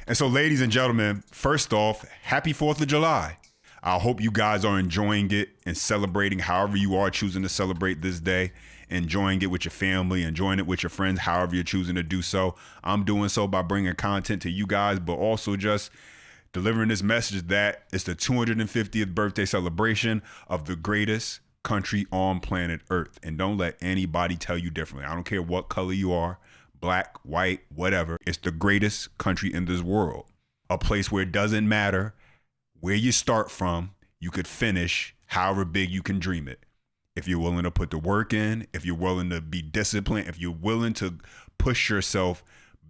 And so, ladies and gentlemen, first off, happy 4th of July. I hope you guys are enjoying it and celebrating however you are choosing to celebrate this day, enjoying it with your family, enjoying it with your friends, however you're choosing to do so. I'm doing so by bringing content to you guys, but also just delivering this message that it's the 250th birthday celebration of the greatest country on planet Earth. And don't let anybody tell you differently. I don't care what color you are, black, white, whatever. It's the greatest country in this world. A place where it doesn't matter where you start from, you could finish however big you can dream it. If you're willing to put the work in, if you're willing to be disciplined, if you're willing to push yourself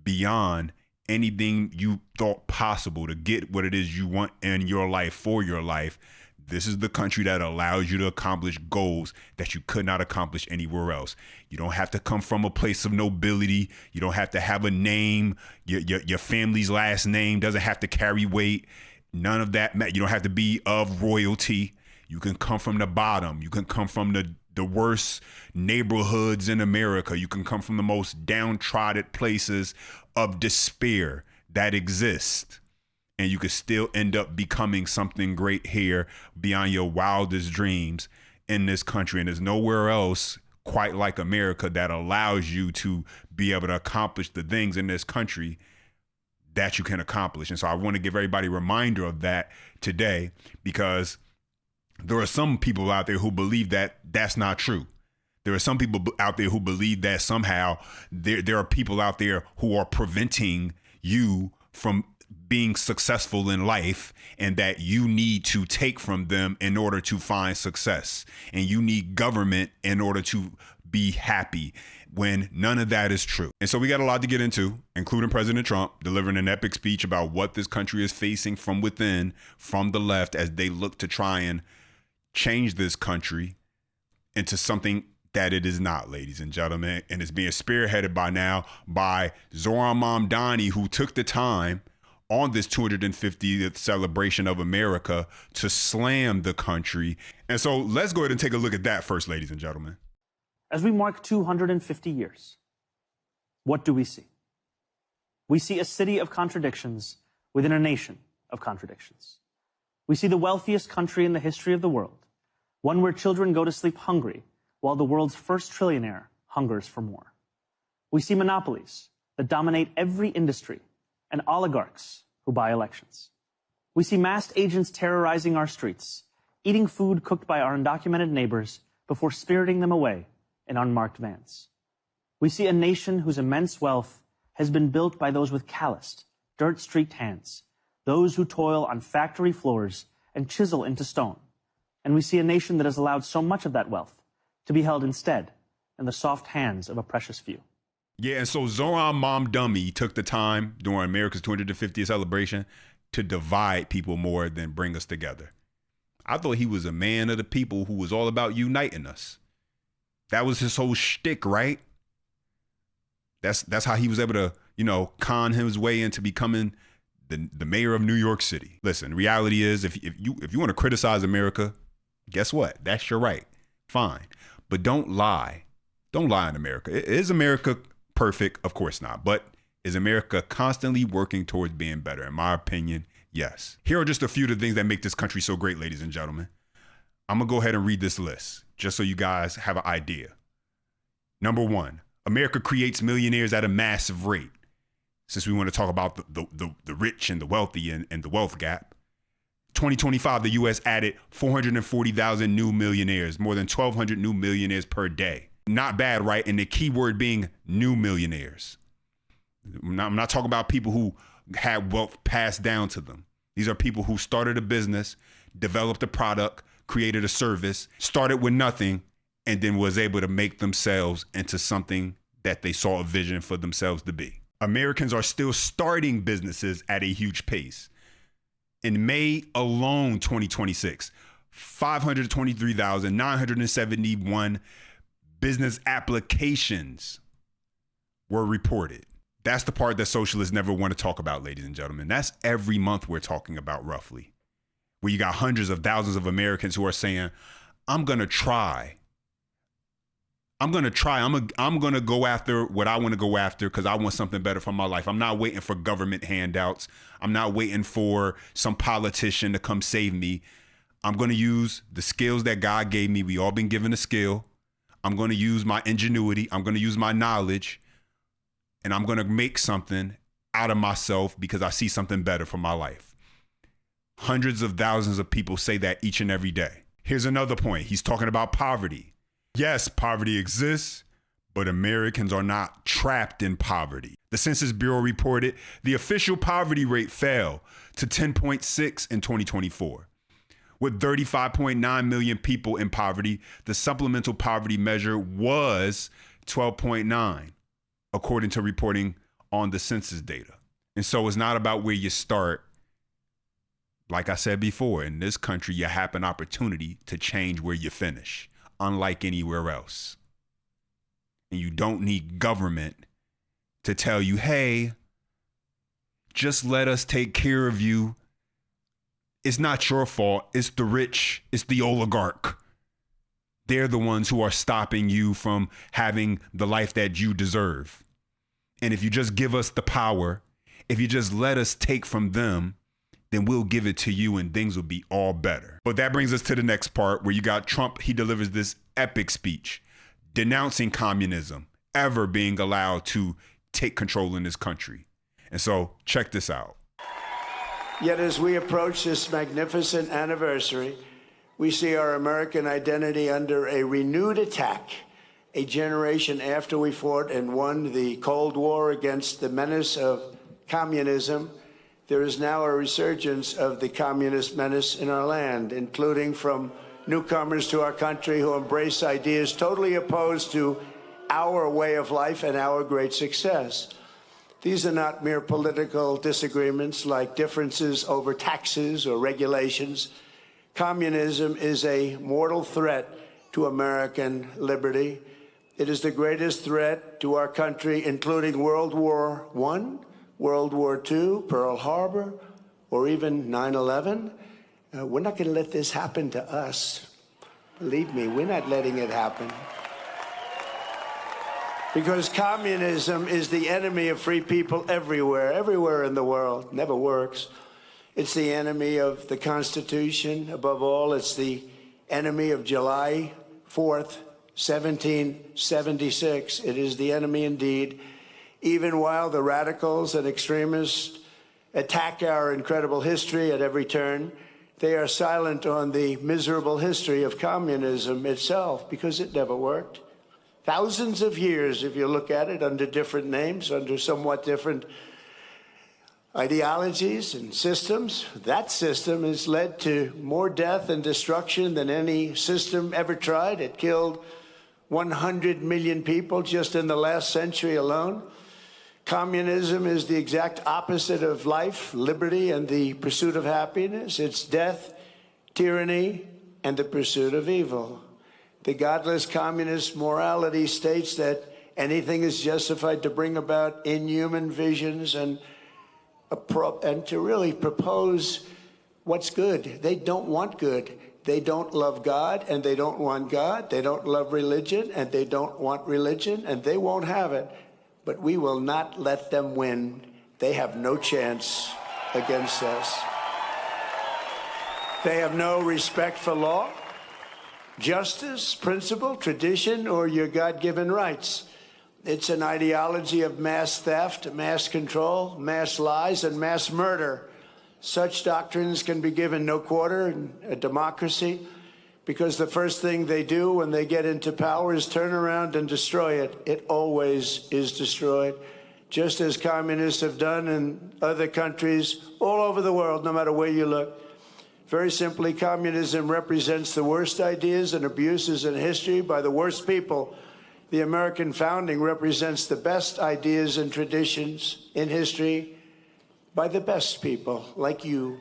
beyond anything you thought possible to get what it is you want in your life for your life, this is the country that allows you to accomplish goals that you could not accomplish anywhere else. You don't have to come from a place of nobility. You don't have to have a name. Your family's last name doesn't have to carry weight. None of that. You don't have to be of royalty. You can come from the bottom. You can come from the worst neighborhoods in America. You can come from the most downtrodden places of despair that exist. And you could still end up becoming something great here beyond your wildest dreams in this country. And there's nowhere else quite like America that allows you to be able to accomplish the things in this country that you can accomplish. And so I want to give everybody a reminder of that today, because there are some people out there who believe that that's not true. There are some people out there who believe that somehow there are people out there who are preventing you from being successful in life, and that you need to take from them in order to find success, and you need government in order to be happy, when none of that is true. And so we got a lot to get into, including President Trump delivering an epic speech about what this country is facing from within, from the left, as they look to try and change this country into something that it is not, ladies and gentlemen. And it's being spearheaded by now by Zohran Mamdani, who took the time on this 250th celebration of America to slam the country. And so let's go ahead and take a look at that first, ladies and gentlemen. As we mark 250 years, what do we see? We see a city of contradictions within a nation of contradictions. We see the wealthiest country in the history of the world, one where children go to sleep hungry while the world's first trillionaire hungers for more. We see monopolies that dominate every industry and oligarchs who buy elections. We see masked agents terrorizing our streets, eating food cooked by our undocumented neighbors before spiriting them away in unmarked vans. We see a nation whose immense wealth has been built by those with calloused, dirt-streaked hands, those who toil on factory floors and chisel into stone. And we see a nation that has allowed so much of that wealth to be held instead in the soft hands of a precious few. Yeah, and so Zohran Mamdani took the time during America's 250th celebration to divide people more than bring us together. I thought he was a man of the people who was all about uniting us. That was his whole shtick, right? That's how he was able to, con his way into becoming the mayor of New York City. Listen, reality is, if you want to criticize America, guess what? That's your right. Fine. But don't lie. Don't lie in America. Is America perfect? Of course not. But is America constantly working towards being better? In my opinion, yes. Here are just a few of the things that make this country so great, ladies and gentlemen. I'm going to go ahead and read this list just so you guys have an idea. Number 1, America creates millionaires at a massive rate. Since we want to talk about the rich and the wealthy and the wealth gap. 2025, the U.S. added 440,000 new millionaires, more than 1,200 new millionaires per day. Not bad, right? And the key word being new millionaires. I'm not talking about people who had wealth passed down to them. These are people who started a business, developed a product, created a service, started with nothing, and then was able to make themselves into something that they saw a vision for themselves to be. Americans are still starting businesses at a huge pace. In May alone, 2026, 523,971 business applications were reported. That's the part that socialists never want to talk about, ladies and gentlemen. That's every month we're talking about, roughly. Where you got hundreds of thousands of Americans who are saying, I'm going to try. I'm going to try. I'm going to go after what I want to go after because I want something better for my life. I'm not waiting for government handouts. I'm not waiting for some politician to come save me. I'm going to use the skills that God gave me. We all been given a skill. I'm going to use my ingenuity. I'm going to use my knowledge. And I'm going to make something out of myself because I see something better for my life. Hundreds of thousands of people say that each and every day. Here's another point. He's talking about poverty. Yes, poverty exists, but Americans are not trapped in poverty. The Census Bureau reported the official poverty rate fell to 10.6 in 2024. With 35.9 million people in poverty, the supplemental poverty measure was 12.9, according to reporting on the census data. And so it's not about where you start. Like I said before, in this country, you have an opportunity to change where you finish, unlike anywhere else. And you don't need government to tell you, hey, just let us take care of you. It's not your fault. It's the rich. It's the oligarch. They're the ones who are stopping you from having the life that you deserve. And if you just give us the power, if you just let us take from them, then we'll give it to you and things will be all better. But that brings us to the next part where you got Trump. He delivers this epic speech denouncing communism ever being allowed to take control in this country. And so check this out. Yet as we approach this magnificent anniversary, we see our American identity under a renewed attack. A generation after we fought and won the Cold War against the menace of communism, there is now a resurgence of the communist menace in our land, including from newcomers to our country who embrace ideas totally opposed to our way of life and our great success. These are not mere political disagreements like differences over taxes or regulations. Communism is a mortal threat to American liberty. It is the greatest threat to our country, including World War I, World War II, Pearl Harbor, or even 9/11. We're not going to let this happen to us. Believe me, we're not letting it happen. Because communism is the enemy of free people everywhere in the world. Never works. It's the enemy of the Constitution. Above all, it's the enemy of July 4th, 1776. It is the enemy indeed. Even while the radicals and extremists attack our incredible history at every turn, they are silent on the miserable history of communism itself because it never worked. Thousands of years, if you look at it, under different names, under somewhat different ideologies and systems, that system has led to more death and destruction than any system ever tried. It killed 100 million people just in the last century alone. Communism is the exact opposite of life, liberty, and the pursuit of happiness. It's death, tyranny, and the pursuit of evil. The godless communist morality states that anything is justified to bring about inhuman visions and to really propose what's good. They don't want good. They don't love God, and they don't want God. They don't love religion, and they don't want religion, and they won't have it. But we will not let them win. They have no chance against us. They have no respect for law, justice, principle, tradition, or your God-given rights. It's an ideology of mass theft, mass control, mass lies, and mass murder. Such doctrines can be given no quarter in a democracy because the first thing they do when they get into power is turn around and destroy it. It always is destroyed, just as communists have done in other countries all over the world, no matter where you look. Very simply, communism represents the worst ideas and abuses in history by the worst people. The American founding represents the best ideas and traditions in history by the best people like you.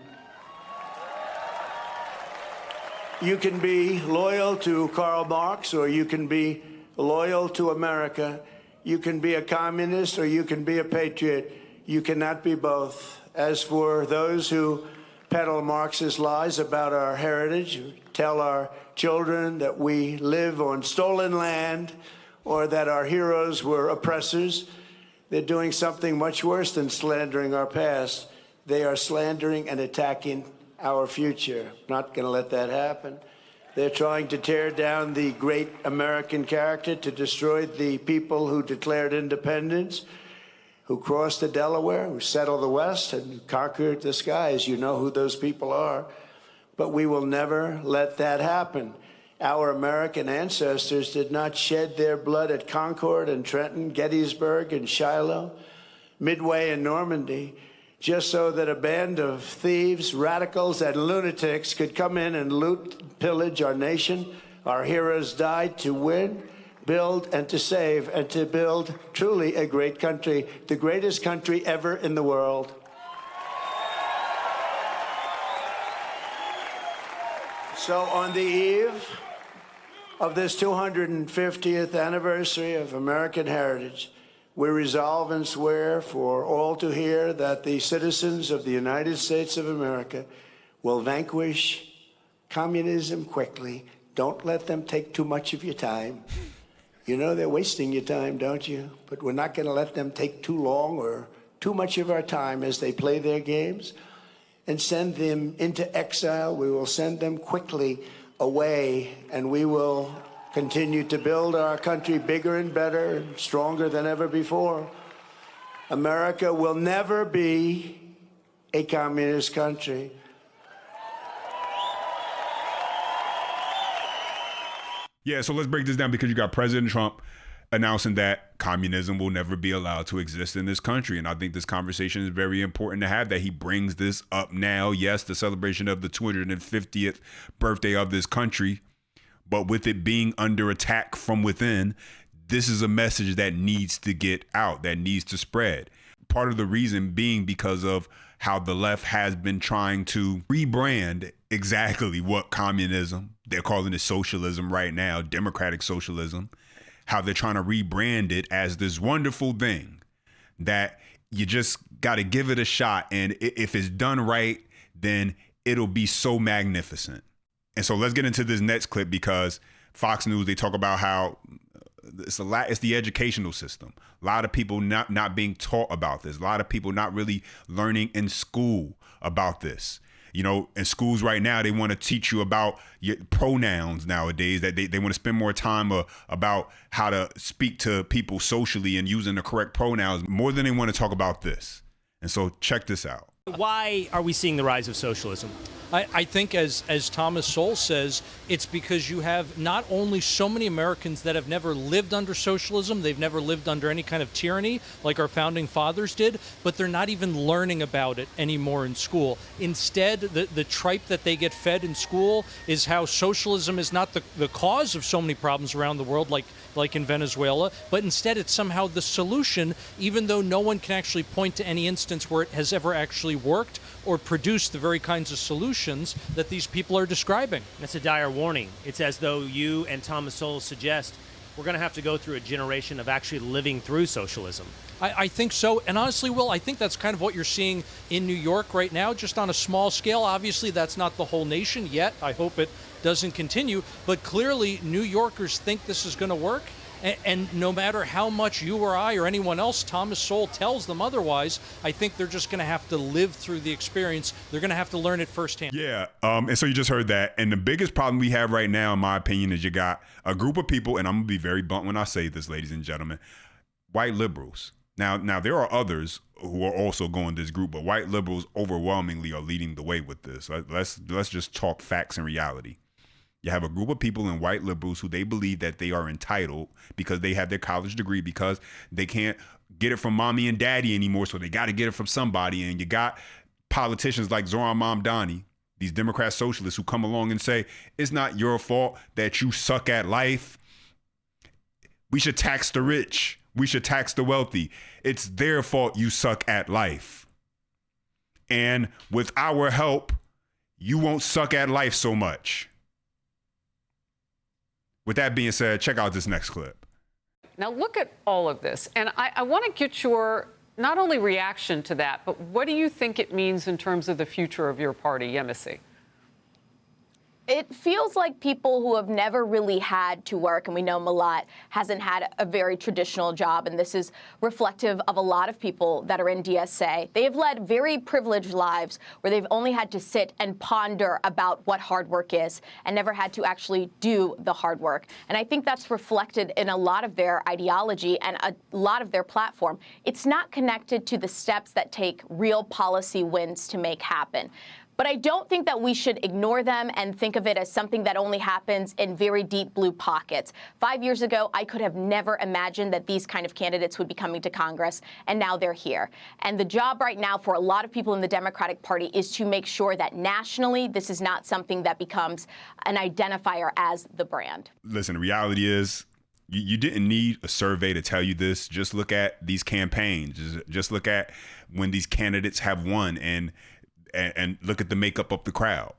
You can be loyal to Karl Marx, or you can be loyal to America. You can be a communist, or you can be a patriot. You cannot be both. As for those who peddle Marxist lies about our heritage, tell our children that we live on stolen land, or that our heroes were oppressors. They're doing something much worse than slandering our past. They are slandering and attacking our future. Not going to let that happen. They're trying to tear down the great American character, to destroy the people who declared independence, who crossed the Delaware, who settled the West and conquered the skies. You know who those people are. But we will never let that happen. Our American ancestors did not shed their blood at Concord and Trenton, Gettysburg and Shiloh, Midway and Normandy, just so that a band of thieves, radicals, and lunatics could come in and loot, pillage our nation. Our heroes died to win, build, and to save, and to build truly a great country, the greatest country ever in the world. So on the eve of this 250th anniversary of American heritage, we resolve and swear for all to hear that the citizens of the United States of America will vanquish communism quickly. Don't let them take too much of your time. You know they're wasting your time, don't you? But we're not going to let them take too long or too much of our time as they play their games and send them into exile. We will send them quickly away, and we will continue to build our country bigger and better and stronger than ever before. America will never be a communist country. Yeah, so let's break this down, because you got President Trump announcing that communism will never be allowed to exist in this country. And I think this conversation is very important to have, that he brings this up now. Yes, the celebration of the 250th birthday of this country, but with it being under attack from within, this is a message that needs to get out, that needs to spread. Part of the reason being because of how the left has been trying to rebrand exactly what communism, they're calling it socialism right now, democratic socialism, how they're trying to rebrand it as this wonderful thing that you just got to give it a shot. And if it's done right, then it'll be so magnificent. And so let's get into this next clip, because Fox News, they talk about how it's the educational system. A lot of people not being taught about this. A lot of people not really learning in school about this. You know, in schools right now, they want to teach you about your pronouns nowadays, that they want to spend more time about how to speak to people socially and using the correct pronouns more than they want to talk about this. And so check this out. Why are we seeing the rise of socialism? I think, as Thomas Sowell says, it's because you have not only so many Americans that have never lived under socialism, they've never lived under any kind of tyranny like our founding fathers did, but they're not even learning about it anymore in school. Instead, the tripe that they get fed in school is how socialism is not the cause of so many problems around the world, like in Venezuela, but instead it's somehow the solution, even though no one can actually point to any instance where it has ever actually worked or produced the very kinds of solutions that these people are describing. That's a dire warning. It's as though you and Thomas Sowell suggest we're going to have to go through a generation of actually living through socialism. I think so. And honestly, Will, I think that's kind of what you're seeing in New York right now, just on a small scale. Obviously, that's not the whole nation yet. I hope it doesn't continue. But clearly, New Yorkers think this is going to work. And no matter how much you or I or anyone else, Thomas Sowell, tells them otherwise, I think they're just going to have to live through the experience. They're going to have to learn it firsthand. Yeah. And so you just heard that. And the biggest problem we have right now, in my opinion, is you got a group of people, and I'm going to be very blunt when I say this, ladies and gentlemen, white liberals. Now there are others who are also going this group, but white liberals overwhelmingly are leading the way with this. Let's just talk facts and reality. You have a group of people in white liberals who they believe that they are entitled because they have their college degree, because they can't get it from mommy and daddy anymore, so they got to get it from somebody. And you got politicians like Zoran Mamdani, these Democrat socialists, who come along and say, it's not your fault that you suck at life. We should tax the rich. We should tax the wealthy. It's their fault you suck at life. And with our help, you won't suck at life so much. With that being said, check out this next clip. Now look at all of this, and I want to get your not only reaction to that, but what do you think it means in terms of the future of your party, Yemisi? It feels like people who have never really had to work, and we know Malat hasn't had a very traditional job, and this is reflective of a lot of people that are in DSA. They have led very privileged lives where they've only had to sit and ponder about what hard work is and never had to actually do the hard work. And I think that's reflected in a lot of their ideology and a lot of their platform. It's not connected to the steps that take real policy wins to make happen. But I don't think that we should ignore them and think of it as something that only happens in very deep blue pockets. 5 years ago, I could have never imagined that these kind of candidates would be coming to Congress, and now they're here. And the job right now for a lot of people in the Democratic Party is to make sure that nationally this is not something that becomes an identifier as the brand. Listen, the reality is, you didn't need a survey to tell you this. Just look at these campaigns. Just look at when these candidates have won and look at the makeup of the crowd.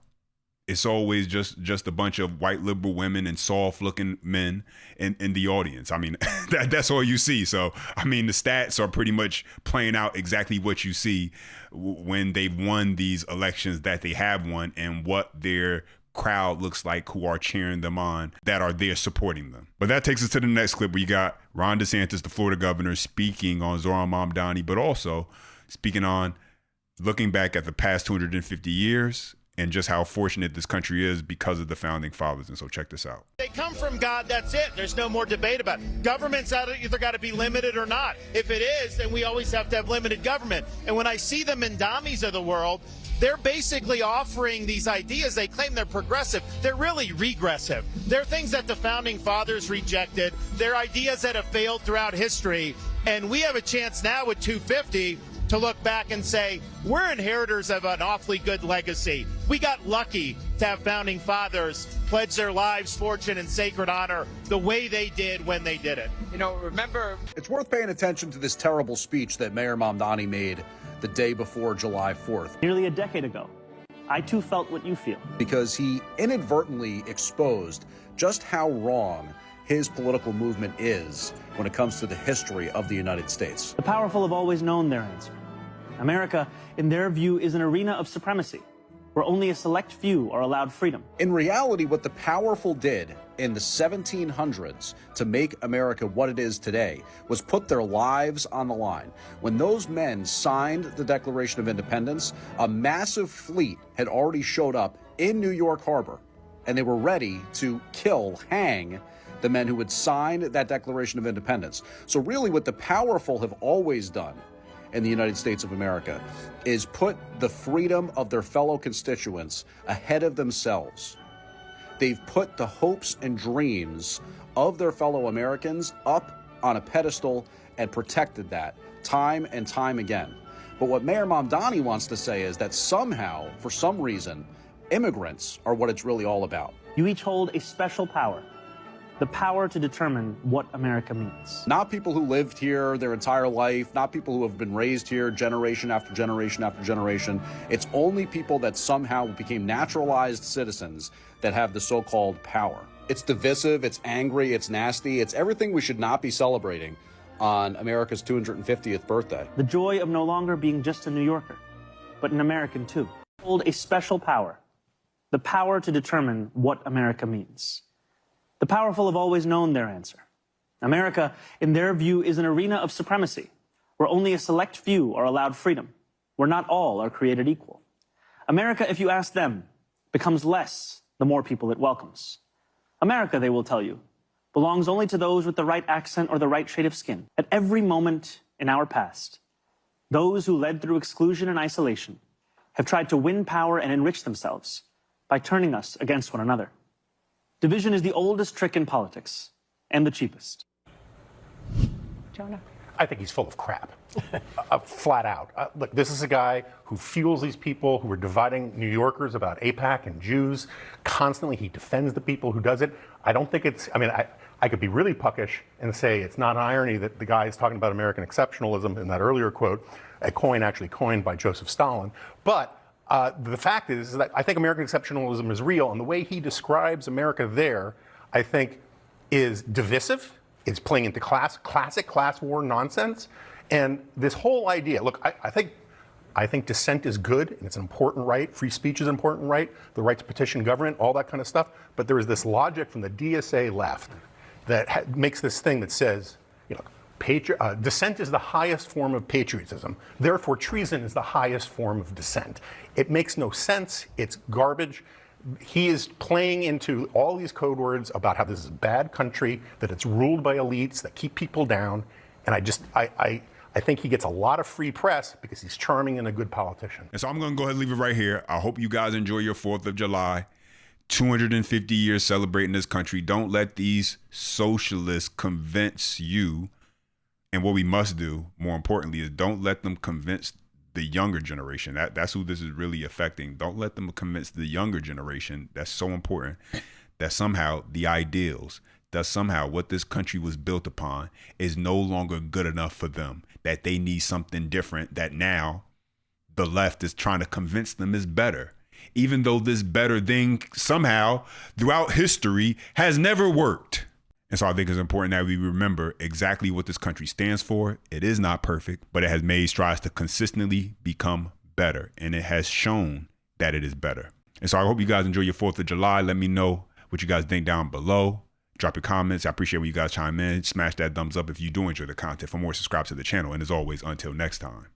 It's always just a bunch of white liberal women and soft-looking men in the audience. I mean, that's all you see. So, I mean, the stats are pretty much playing out exactly what you see when they've won these elections that they have won and what their crowd looks like who are cheering them on, that are there supporting them. But that takes us to the next clip where you got Ron DeSantis, the Florida governor, speaking on Zohran Mamdani, but also speaking on looking back at the past 250 years and just how fortunate this country is because of the founding fathers. And so check this out. They come from God, that's it. There's no more debate about it. Government's either got to be limited or not. If it is, then we always have to have limited government. And when I see the Mandamis of the world, they're basically offering these ideas. They claim they're progressive. They're really regressive. They're things that the founding fathers rejected. They're ideas that have failed throughout history. And we have a chance now with 250 to look back and say, we're inheritors of an awfully good legacy. We got lucky to have founding fathers pledge their lives, fortune, and sacred honor the way they did when they did it. You know, remember, it's worth paying attention to this terrible speech that Mayor Mamdani made the day before July 4th. Nearly a decade ago, I too felt what you feel. Because he inadvertently exposed just how wrong his political movement is when it comes to the history of the United States. The powerful have always known their answer. America, in their view, is an arena of supremacy, where only a select few are allowed freedom. In reality, what the powerful did in the 1700s to make America what it is today was put their lives on the line. When those men signed the Declaration of Independence, a massive fleet had already showed up in New York Harbor, and they were ready to hang the men who had signed that Declaration of Independence. So really what the powerful have always done in the United States of America is put the freedom of their fellow constituents ahead of themselves. They've put the hopes and dreams of their fellow Americans up on a pedestal and protected that time and time again. But what Mayor Mamdani wants to say is that somehow, for some reason, immigrants are what it's really all about. You each hold a special power. The power to determine what America means. Not people who lived here their entire life, not people who have been raised here generation after generation after generation. It's only people that somehow became naturalized citizens that have the so-called power. It's divisive, it's angry, it's nasty, it's everything we should not be celebrating on America's 250th birthday. The joy of no longer being just a New Yorker, but an American too. Hold a special power. The power to determine what America means. The powerful have always known their answer. America, in their view, is an arena of supremacy, where only a select few are allowed freedom, where not all are created equal. America, if you ask them, becomes less the more people it welcomes. America, they will tell you, belongs only to those with the right accent or the right shade of skin. At every moment in our past, those who led through exclusion and isolation have tried to win power and enrich themselves by turning us against one another. Division is the oldest trick in politics, and the cheapest. Jonah. I think he's full of crap, flat out. Look, this is a guy who fuels these people who are dividing New Yorkers about AIPAC and Jews. Constantly, he defends the people who does it. I don't think it's, I mean, I could be really puckish and say it's not an irony that the guy is talking about American exceptionalism in that earlier quote, a coin actually coined by Joseph Stalin. But the fact is that I think American exceptionalism is real, and the way he describes America there, I think, is divisive. It's playing into classic class war nonsense. And this whole idea, look, I think I think dissent is good, and it's an important right. Free speech is an important right. The right to petition government, all that kind of stuff. But there is this logic from the DSA left that makes this thing that says, dissent is the highest form of patriotism. Therefore, treason is the highest form of dissent. It makes no sense. It's garbage. He is playing into all these code words about how this is a bad country, that it's ruled by elites that keep people down. And I think he gets a lot of free press because he's charming and a good politician. And so I'm going to go ahead and leave it right here. I hope you guys enjoy your 4th of July. 250 years celebrating this country. Don't let these socialists convince you. And what we must do, more importantly, is don't let them convince the younger generation. That's who this is really affecting. Don't let them convince the younger generation. That's so important. That somehow the ideals, that somehow what this country was built upon is no longer good enough for them. That they need something different, that now the left is trying to convince them is better. Even though this better thing somehow throughout history has never worked. And so I think it's important that we remember exactly what this country stands for. It is not perfect, but it has made strides to consistently become better. And it has shown that it is better. And so I hope you guys enjoy your 4th of July. Let me know what you guys think down below. Drop your comments. I appreciate when you guys chime in. Smash that thumbs up if you do enjoy the content. For more, subscribe to the channel. And as always, until next time.